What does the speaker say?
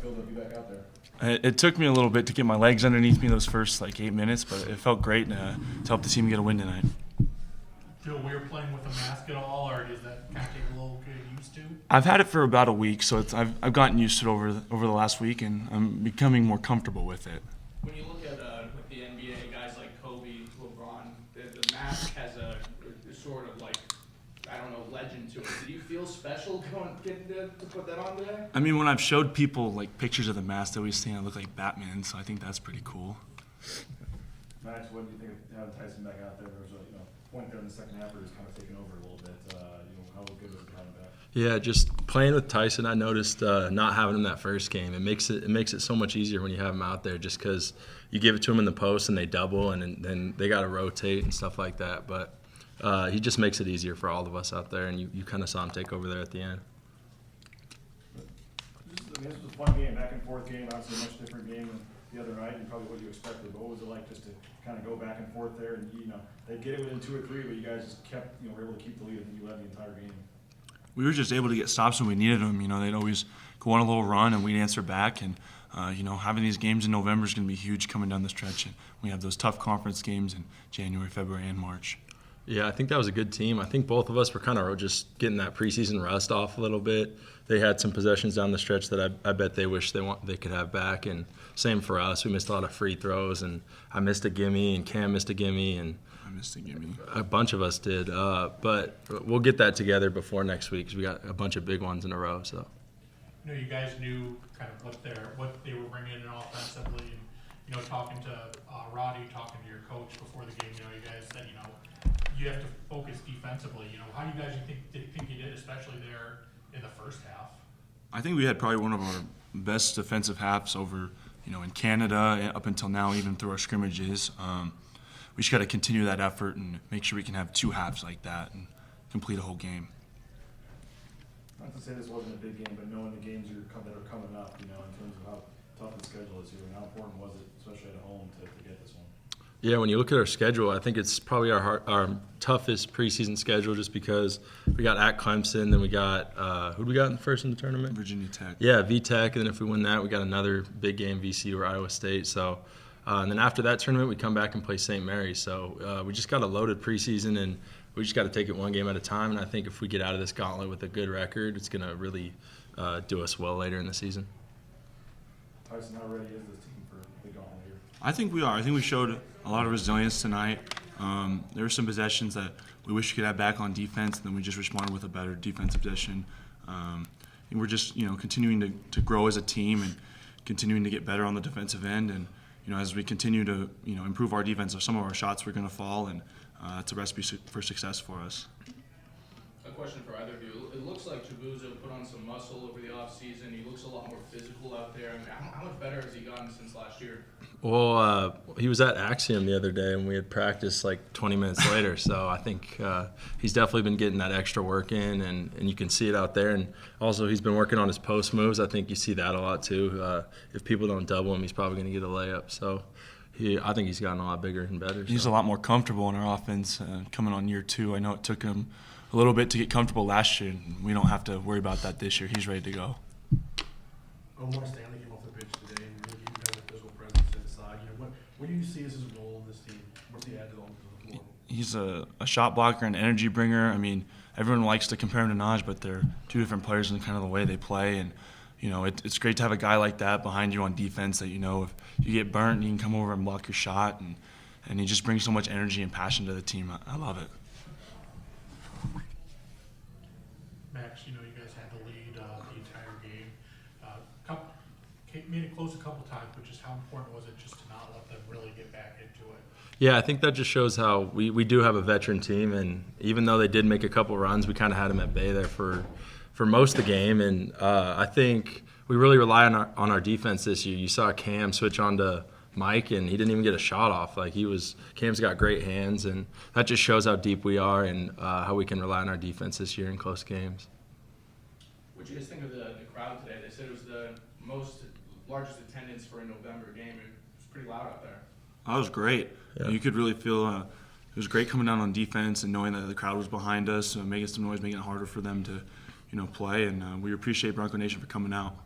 feel to be back out there? It took me a little bit to get my legs underneath me those first 8 minutes, but it felt great to help the team get a win tonight. Feel weird playing with a mask at all, or does that kind of take a little getting used to? I've had it for about a week, so I've gotten used to it over the last week, and I'm becoming more comfortable with it. When you look at with the NBA, guys like Kobe, LeBron, the mask has a sort of legend to it. Do you feel special getting to put that on today? I mean, when I've showed people pictures of the mask, they always think I look like Batman, so I think that's pretty cool. Max, what do you think of having Tyson back out there? There was a point there in the second half where he was kind of taking over a little bit. How good was it having him back? Yeah, just playing with Tyson, I noticed not having him that first game. It makes it so much easier when you have him out there, just because you give it to him in the post and they double, and then they got to rotate and stuff like that. But he just makes it easier for all of us out there, and you kind of saw him take over there at the end. This was a fun game, back and forth game, obviously a much different game than the other night and probably what you expected. But what was it like just to kind of go back and forth there? And they get it within 2 or 3, but you guys just kept were able to keep the lead, and you led the entire game. We were just able to get stops when we needed them. They'd always go on a little run, and we'd answer back. And having these games in November is going to be huge coming down the stretch. And we have those tough conference games in January, February, and March. Yeah, I think that was a good team. I think both of us were kind of just getting that preseason rust off a little bit. They had some possessions down the stretch that I bet they wish they could have back, and same for us. We missed a lot of free throws, and I missed a gimme, and Cam missed a gimme, and I missed a gimme. A bunch of us did, but we'll get that together before next week because we got a bunch of big ones in a row. So, You guys knew kind of what they were bringing in offensively, and talking to Roddy, talking to your coach before the game. You guys said you have to focus defensively. How do you guys think you did, especially there in the first half? I think we had probably one of our best defensive halves over, in Canada up until now, even through our scrimmages. We just got to continue that effort and make sure we can have 2 halves like that and complete a whole game. Not to say this wasn't a big game, but knowing the games that are coming up, in terms of how tough the schedule is here, and how important was it, especially at home, to get this one? Yeah, when you look at our schedule, I think it's probably our toughest preseason schedule, just because we got at Clemson, then we got who do we got first in the tournament? Virginia Tech. Yeah, VTech, and then if we win that, we got another big game, VCU or Iowa State. So, and then after that tournament, we come back and play St. Mary's. So we just got a loaded preseason, and we just got to take it one game at a time. And I think if we get out of this gauntlet with a good record, it's going to really do us well later in the season. Tyson, how ready is this team for the gauntlet here? I think we are. I think we showed a lot of resilience tonight. There were some possessions that we wish we could have back on defense, and then we just responded with a better defensive possession. And we're just, continuing to grow as a team and continuing to get better on the defensive end. And, as we continue to, improve our defense, some of our shots were going to fall, and it's a recipe for success for us. A question for either of you. It looks like Chibuzo put on some muscle over the offseason. He looks a lot more physical out there. I mean, how much better has he gotten since last year? Well, he was at Axiom the other day, and we had practice 20 minutes later. So I think he's definitely been getting that extra work in, and you can see it out there. And also, he's been working on his post moves. I think you see that a lot too. If people don't double him, he's probably going to get a layup. So I think he's gotten a lot bigger and better. He's a lot more comfortable in our offense coming on year 2. I know it took him a little bit to get comfortable last year, and we don't have to worry about that this year. He's ready to go. Omar Stanley came off the bench today and really gave you guys a physical presence to the side. What do you see as his role in this team? What's he add to the floor? He's a shot blocker and energy bringer. I mean, everyone likes to compare him to Naj, but they're 2 different players in kind of the way they play. And, it's great to have a guy like that behind you on defense that, if you get burnt, you can come over and block your shot. And he just brings so much energy and passion to the team. I love it. Max, you guys had the lead the entire game. Made it close a couple times, but just how important was it just to not let them really get back into it? Yeah, I think that just shows how we do have a veteran team, and even though they did make a couple runs, we kind of had them at bay there for most of the game. And I think we really rely on our defense this year. You saw Cam switch on to Mike, and he didn't even get a shot off. Cam's got great hands, and that just shows how deep we are and how we can rely on our defense this year in close games. What do you guys think of the crowd today? They said it was the largest attendance for a November game. It was pretty loud out there. That was great. Yeah. You could really feel it was great coming down on defense and knowing that the crowd was behind us, making some noise, making it harder for them to, play. And we appreciate Bronco Nation for coming out.